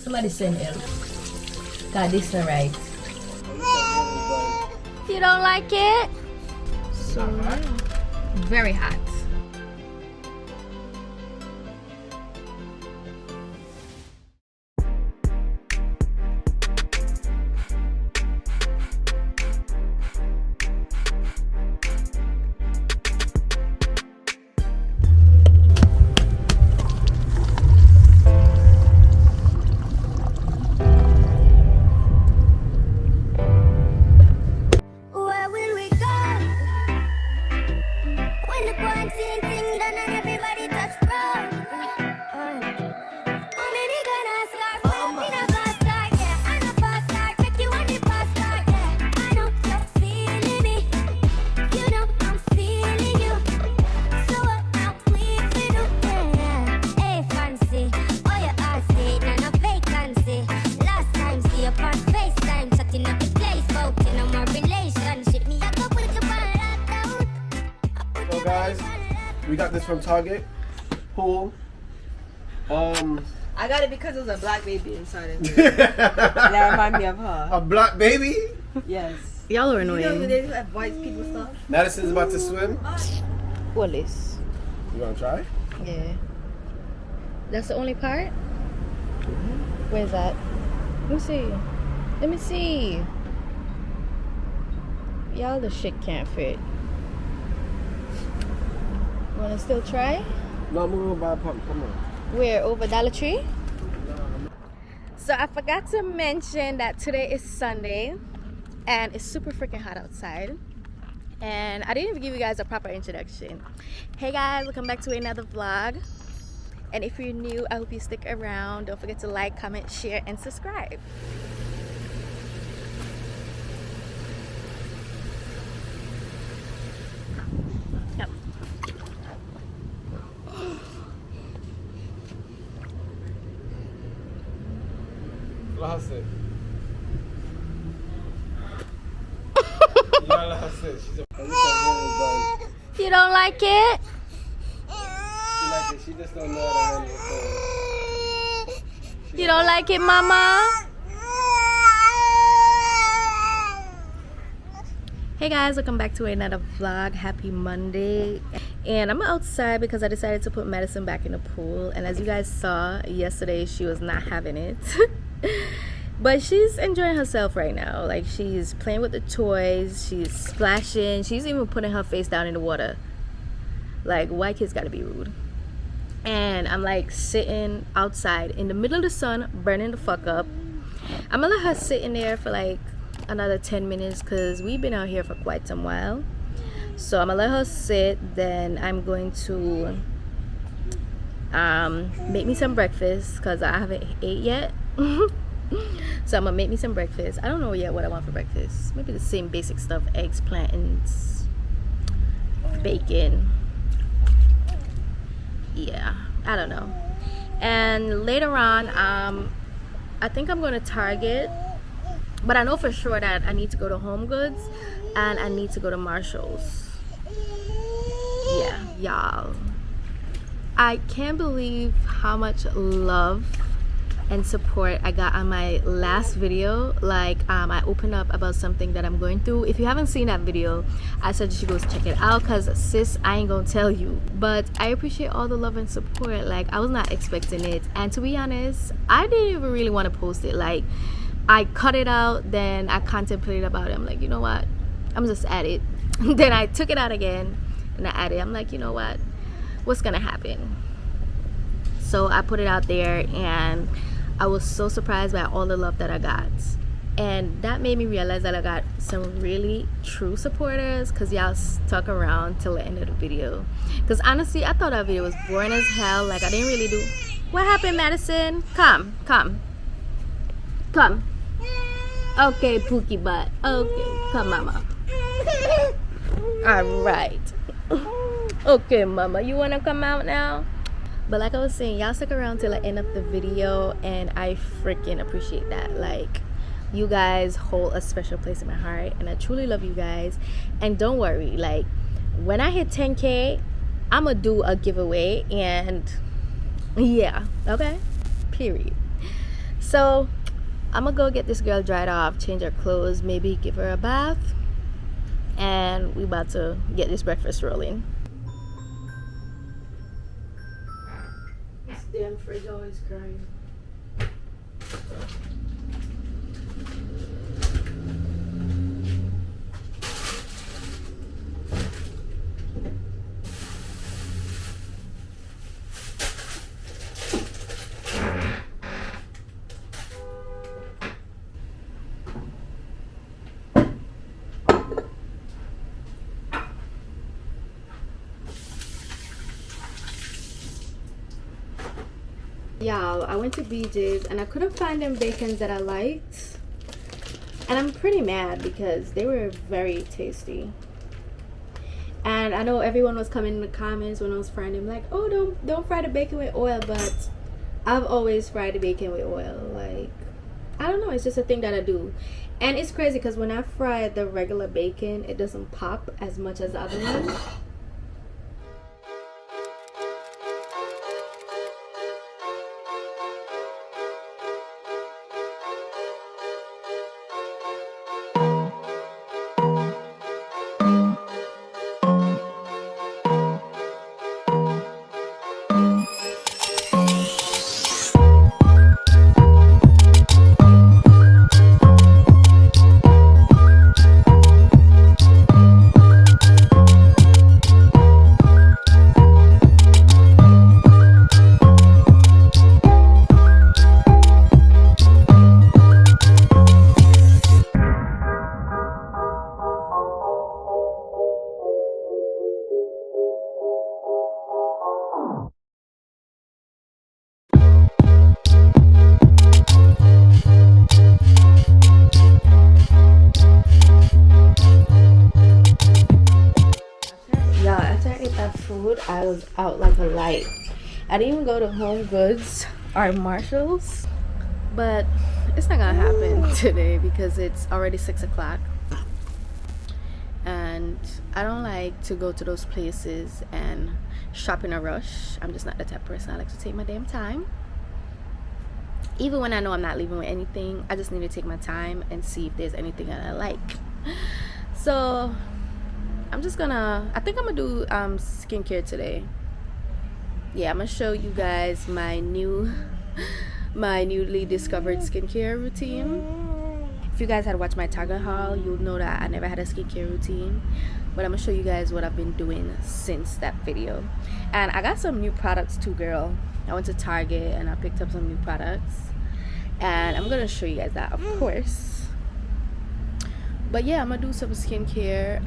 Somebody send help. God, this is right. You don't like it? So very hot. We got this from Target. Pool. I got it because there's a black baby inside of it. And that reminds me of her. A black baby? Yes. Y'all are annoying. You know they have white people stuff? Madison's about to swim. What is? You gonna try? Yeah. That's the only part? Where's that? Let me see. Let me see. Y'all, the shit can't fit. Wanna still try? No, I'm gonna buy a pump. Come on. Where? Over Dollar Tree? So I forgot to mention that today is Sunday and it's super freaking hot outside. And I didn't even give you guys a proper introduction. Hey guys, welcome back to another vlog. And if you're new, I hope you stick around. Don't forget to like, comment, share, and subscribe. Yep. You don't like it? She just don't know how to You don't like it, mama? Hey guys, welcome back to another vlog. Happy Monday. And I'm outside because I decided to put Madison back in the pool. And as you guys saw yesterday, she was not having it. But she's enjoying herself right now. Like, she's playing with the toys, she's splashing, she's even putting her face down in the water. Like, white kids gotta be rude. And I'm like sitting outside in the middle of the sun, burning the fuck up. I'm gonna let her sit in there for like another 10 minutes because we've been out here for quite some while. So I'm gonna let her sit, then I'm going to make me some breakfast because I haven't ate yet. So I'm gonna make me some breakfast. I don't know yet what I want for breakfast. Maybe the same basic stuff: eggs, plantains, bacon. Yeah, I don't know. And later on, I think I'm going to Target, but I know for sure that I need to go to Home Goods and I need to go to Marshall's. Yeah, y'all, I can't believe how much love and support I got on my last video. Like, I opened up about something that I'm going through. If you haven't seen that video, I said you should go check it out because sis, I ain't gonna tell you. But I appreciate all the love and support. Like, I was not expecting it, and to be honest, I didn't even really want to post it. Like, I cut it out, then I contemplated about it. I'm like, you know what, I'm just at it. Then I took it out again and I added. I'm like, you know what, what's gonna happen? So I put it out there and I was so surprised by all the love that I got. And that made me realize that I got some really true supporters because y'all stuck around till the end of the video. Because honestly, I thought that video was boring as hell. Like, I didn't really do... What happened, Madison? Come. Okay, Pookie butt. Okay, come, mama. Alright. Okay, mama, you want to come out now? But like I was saying, y'all stick around till the end of the video, and I freaking appreciate that. Like, you guys hold a special place in my heart, and I truly love you guys. And don't worry, like, when I hit 10K, I'm gonna do a giveaway, and yeah, okay, period. So I'm gonna go get this girl dried off, change her clothes, maybe give her a bath, and we about to get this breakfast rolling. This damn fridge always crying. Y'all, I went to BJ's and I couldn't find them bacons that I liked, and I'm pretty mad because they were very tasty. And I know everyone was coming in the comments when I was frying them like, oh, don't fry the bacon with oil, but I've always fried the bacon with oil. Like, I don't know, it's just a thing that I do. And it's crazy because when I fry the regular bacon, it doesn't pop as much as the other one. Food, I was out like a light. I didn't even go to Home Goods or Marshalls, but it's not gonna happen today because it's already 6 o'clock, and I don't like to go to those places and shop in a rush. I'm just not the type of person. I like to take my damn time. Even when I know I'm not leaving with anything, I just need to take my time and see if there's anything that I like. So I think I'm gonna do skincare today. Yeah, I'm gonna show you guys my newly discovered skincare routine. If you guys had watched my Target haul, you'll know that I never had a skincare routine, but I'm gonna show you guys what I've been doing since that video. And I got some new products too, girl. I went to Target and I picked up some new products, and I'm gonna show you guys that, of course. But yeah, I'm gonna do some skincare.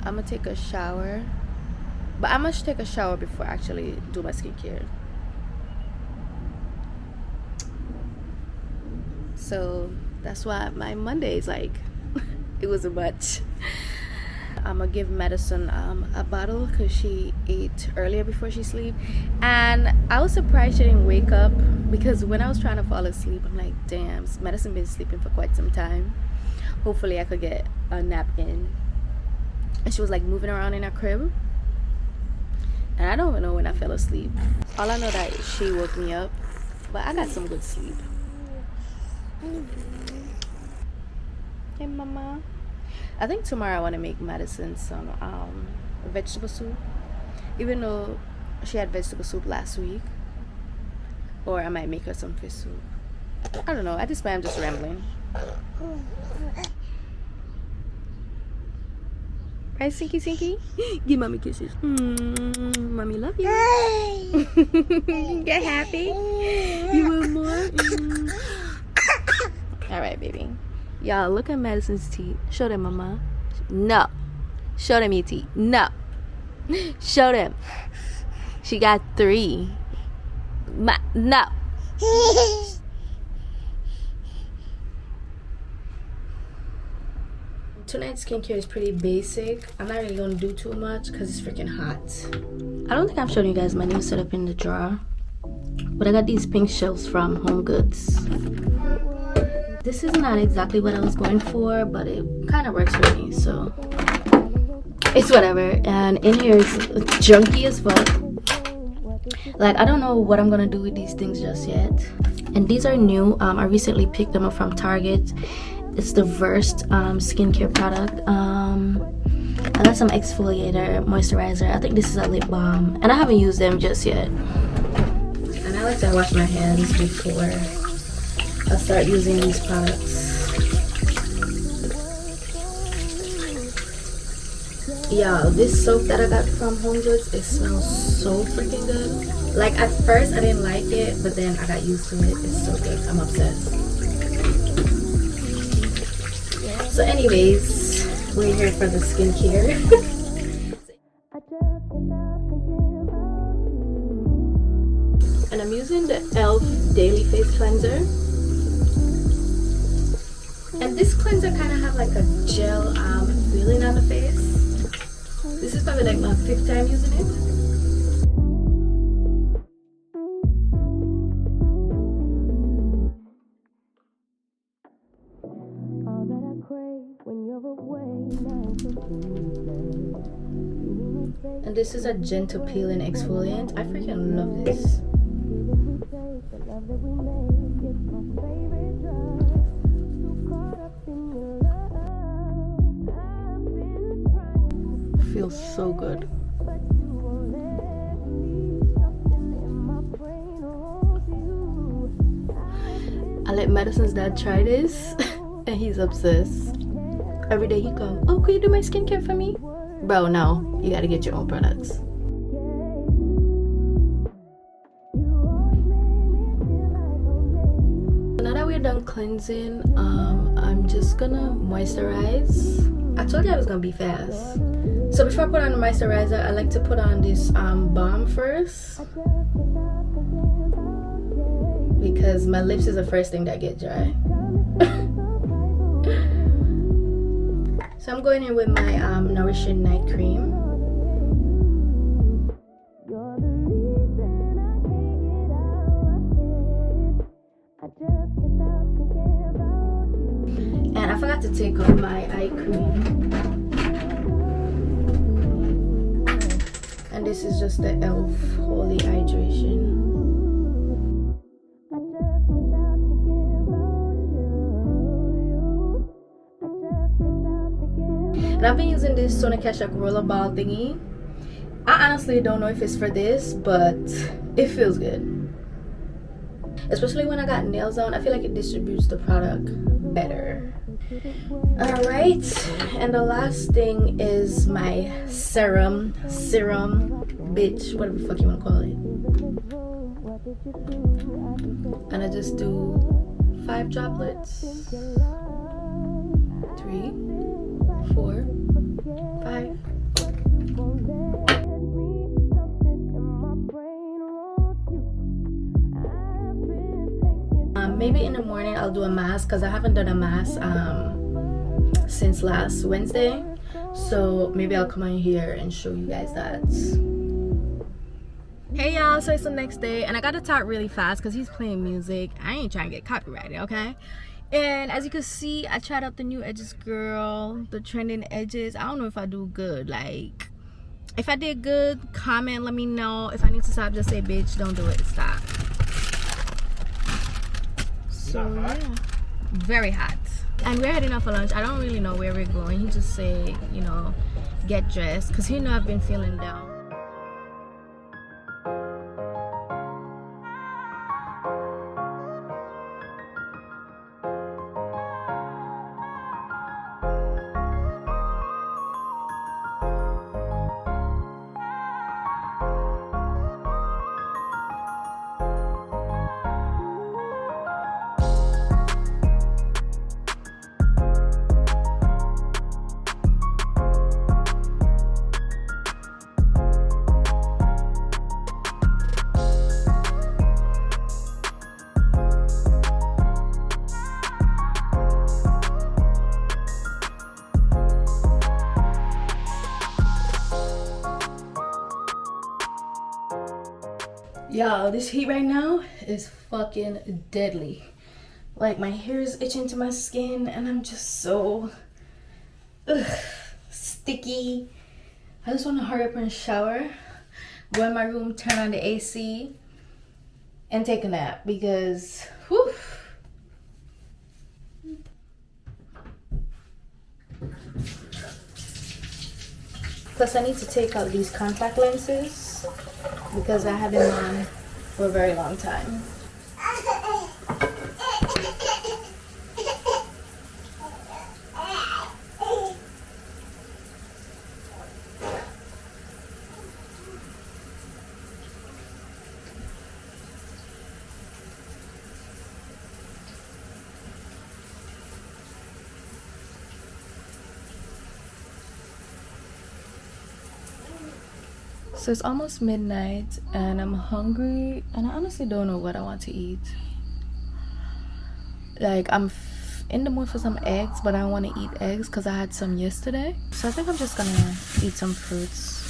I'm gonna take a shower, but I must take a shower before I actually do my skincare. So that's why my Monday is like it wasn't much. I'm gonna give Madison a bottle because she ate earlier before she sleep, and I was surprised she didn't wake up, because when I was trying to fall asleep, I'm like, damn, Madison been sleeping for quite some time. Hopefully I could get a nap in. And she was like moving around in her crib, and I don't even know when I fell asleep. All I know that she woke me up, but I got some good sleep. Hey mama. I think tomorrow I want to make Madison some vegetable soup, even though she had vegetable soup last week. Or I might make her some fish soup. I don't know, at this point I'm just rambling. Right, Sinky Sinky? Give mommy kisses. Mommy love you. Get happy? You want more? Alright, baby. Y'all, look at Madison's teeth. Show them, mama. No. Show them your teeth. No. Show them. She got 3. No. Tonight's skincare is pretty basic. I'm not really gonna do too much because it's freaking hot. I don't think I've shown you guys my new setup in the drawer, but I got these pink shelves from Home Goods. This is not exactly what I was going for, but it kind of works for me, so it's whatever. And in here is junky as fuck. Like, I don't know what I'm gonna do with these things just yet. and these are new. I recently picked them up from Target. It's the Versed skincare product. I got some exfoliator, moisturizer. I think this is a lip balm, and I haven't used them just yet. And I like to wash my hands before I start using these products. Y'all, this soap that I got from Home Goods, it smells so freaking good. Like at first I didn't like it, but then I got used to it. It's so good. I'm obsessed. So anyways, we're here for the skincare. And I'm using the e.l.f. Daily Face Cleanser. And this cleanser kind of have like a gel feeling on the face. This is probably like my 5th time using it. And this is a gentle peeling exfoliant. I freaking love this. Feels so good. I let Madison's dad try this and he's obsessed. Every day he comes, oh, could you do my skincare for me? Bro, no, you gotta get your own products. Now that we're done cleansing, I'm just gonna moisturize. I told you I was gonna be fast. So before I put on the moisturizer, I like to put on this balm first, because my lips is the first thing that get dry. So I'm going in with my Nourishing Night Cream. And I forgot to take off my eye cream. And this is just the e.l.f. Holy Hydration. And I've been using this Shakera Shakera rollerball thingy. I honestly don't know if it's for this, but it feels good. Especially when I got nails on, I feel like it distributes the product better. Alright, and the last thing is my serum, bitch, whatever the fuck you want to call it. And I just do 5 droplets. 3, 4, 5. Maybe in the morning I'll do a mask, because I haven't done a mask since last Wednesday. So maybe I'll come on here and show you guys that. Hey y'all, so it's the next day and I gotta talk really fast because he's playing music. I ain't trying to get copyrighted, okay? And as you can see, I tried out the new edges, girl, the trending edges. I don't know if I do good. Like, if I did good, comment, let me know. If I need to stop, just say, bitch, don't do it, stop. So yeah, very hot. And we're heading out for lunch. I don't really know where we're going. He just say, you know, get dressed, because he know I've been feeling down. Y'all, this heat right now is fucking deadly. Like, my hair is itching to my skin and I'm just so sticky. I just want to hurry up and shower, go in my room, turn on the AC, and take a nap because whew. Plus I need to take out these contact lenses because I have them on for a very long time. So it's almost midnight and I'm hungry and I honestly don't know what I want to eat. Like I'm in the mood for some eggs, but I don't want to eat eggs because I had some yesterday. So I think I'm just gonna eat some fruits.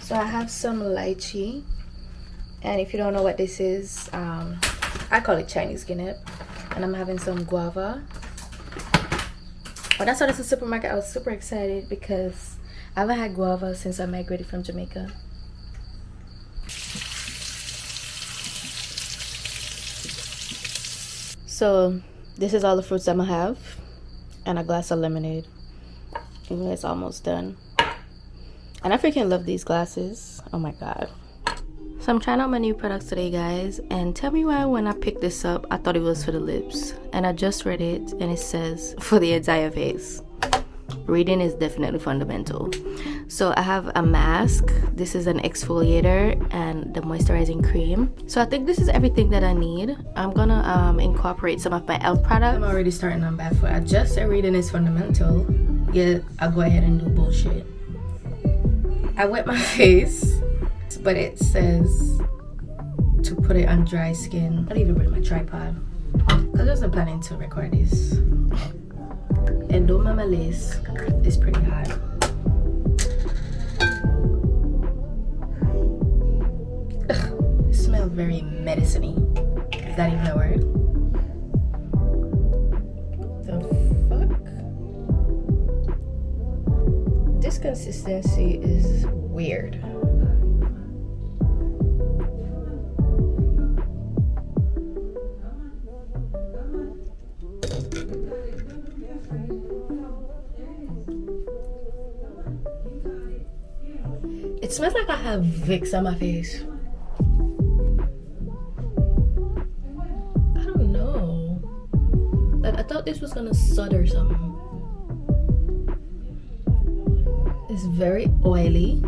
So I have some lychee, and if you don't know what this is, I call it Chinese guinea, and I'm having some guava. When I saw this in the supermarket, I was super excited because I haven't had guava since I migrated from Jamaica. So this is all the fruits I'm gonna have, and a glass of lemonade. Even though it's almost done. And I freaking love these glasses. Oh my god. So I'm trying out my new products today, guys, and tell me why when I picked this up I thought it was for the lips, and I just read it and it says for the entire face. Reading is definitely fundamental. So I have a mask, this is an exfoliator, and the moisturizing cream. So I think this is everything that I need. I'm gonna incorporate some of my e.l.f. products. I'm already starting on bad foot. I just said reading is fundamental, yet I'll go ahead and do bullshit. I wet my face, but it says to put it on dry skin. I'll even bring my tripod because I wasn't planning to record this. And though my lace is pretty hot. Ugh, it smells very medicine-y. Is that even a word? The fuck? This consistency is weird. It smells like I have Vicks on my face. I don't know. Like I thought this was gonna sud or something. It's very oily.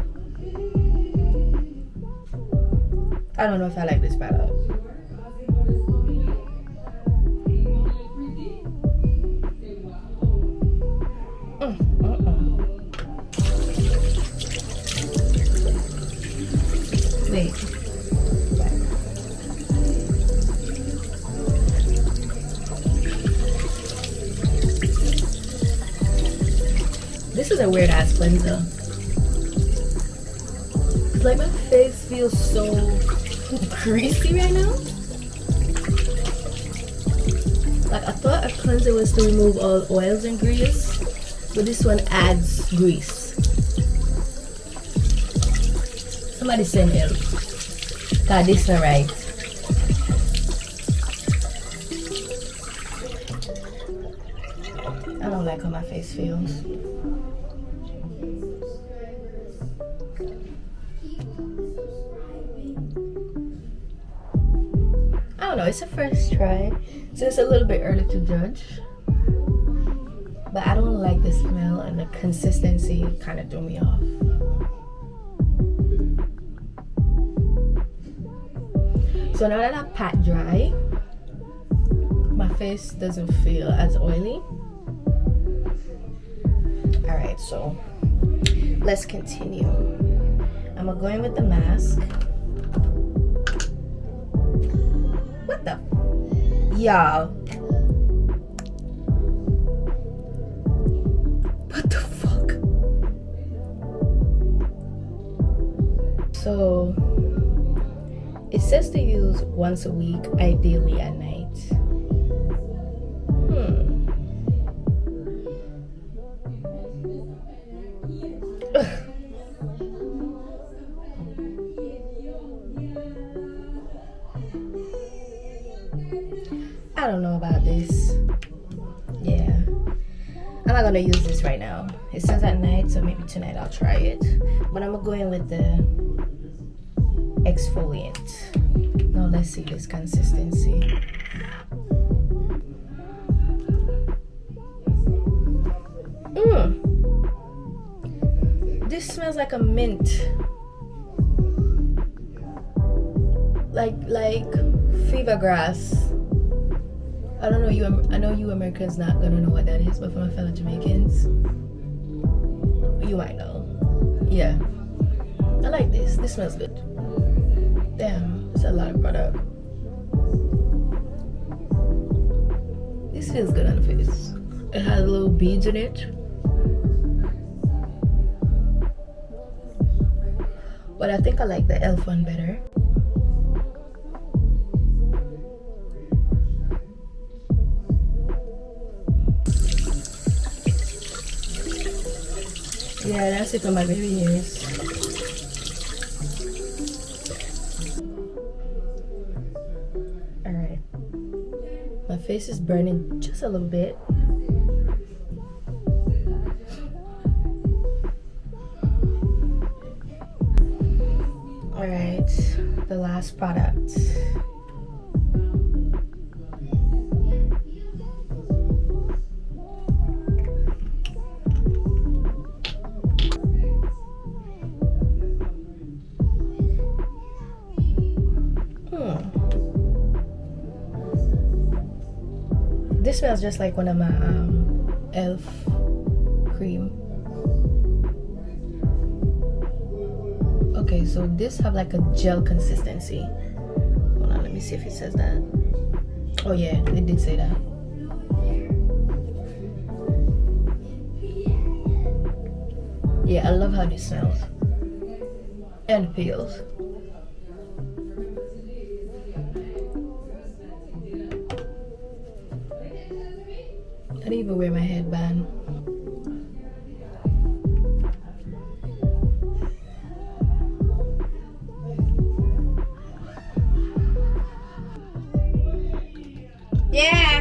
I don't know if I like this product. Wait. This is a weird ass cleanser. It's like my face feels so greasy right now. Like I thought a cleanser was to remove all oils and grease, but this one adds grease. Somebody send help. God, this not right. I don't like how my face feels. I don't know, it's a first try, so it's a little bit early to judge. But I don't like the smell, and the consistency kind of threw me off. So now that I pat dry, my face doesn't feel as oily. Alright, so let's continue. I'm gonna go in with the mask. What the? Y'all. What the fuck? So it says to use once a week, ideally at night. I don't know about this. Yeah, I'm not gonna use this right now. It says at night, so maybe tonight I'll try it. But I'm gonna go in with the exfoliant. Now let's see this consistency. This smells like a mint. Like fever grass. I don't know, I know you Americans not gonna know what that is, but for my fellow Jamaicans, you might know. Yeah, I like this. This smells good. Damn, it's a lot of product. This feels good on the face. It has little beads in it. But I think I like the elf one better. Yeah, that's it for my baby hairs. Alright. My face is burning just a little bit. Alright, the last product. This smells just like one of my elf cream. Okay, so this have like a gel consistency. Hold on, let me see if it says that. Oh yeah, it did say that. Yeah, I love how this smells and feels. I didn't even wear my headband. Yeah.